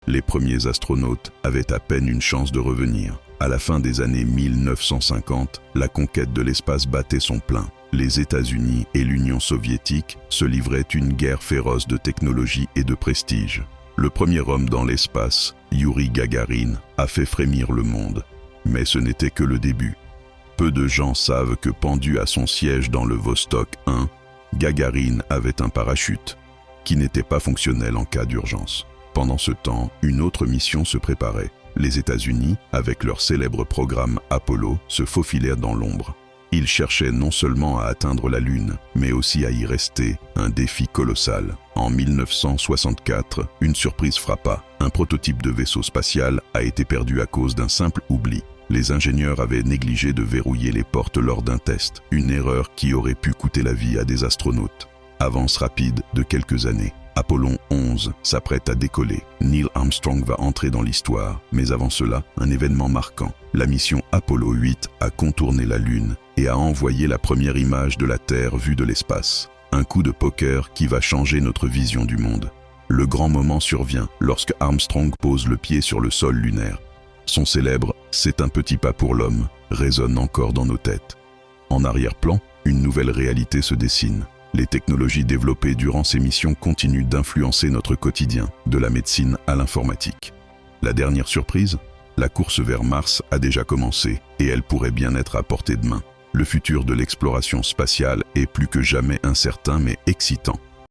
Les premiers astronautes avaient à peine une chance de revenir. À la fin des années 1950, la conquête de l'espace battait son plein. Les États-Unis et l'Union soviétique se livraient une guerre féroce de technologie et de prestige. Le premier homme dans l'espace, Youri Gagarin, a fait frémir le monde. Mais ce n'était que le début. Peu de gens savent que pendu à son siège dans le Vostok 1, Gagarin avait un parachute, qui n'était pas fonctionnel en cas d'urgence. Pendant ce temps, une autre mission se préparait. Les États-Unis, avec leur célèbre programme Apollo, se faufilèrent dans l'ombre. Ils cherchaient non seulement à atteindre la Lune, mais aussi à y rester, un défi colossal. En 1964, une surprise frappa. Un prototype de vaisseau spatial a été perdu à cause d'un simple oubli. Les ingénieurs avaient négligé de verrouiller les portes lors d'un test, une erreur qui aurait pu coûter la vie à des astronautes. Avance rapide de quelques années. Apollon 11 s'apprête à décoller. Neil Armstrong va entrer dans l'histoire, mais avant cela, un événement marquant. La mission Apollo 8 a contourné la Lune et a envoyé la première image de la Terre vue de l'espace. Un coup de poker qui va changer notre vision du monde. Le grand moment survient lorsque Armstrong pose le pied sur le sol lunaire. Son célèbre « C'est un petit pas pour l'homme » résonne encore dans nos têtes. En arrière-plan, une nouvelle réalité se dessine. Les technologies développées durant ces missions continuent d'influencer notre quotidien, de la médecine à l'informatique. La dernière surprise, la course vers Mars a déjà commencé et elle pourrait bien être à portée de main. Le futur de l'exploration spatiale est plus que jamais incertain mais excitant.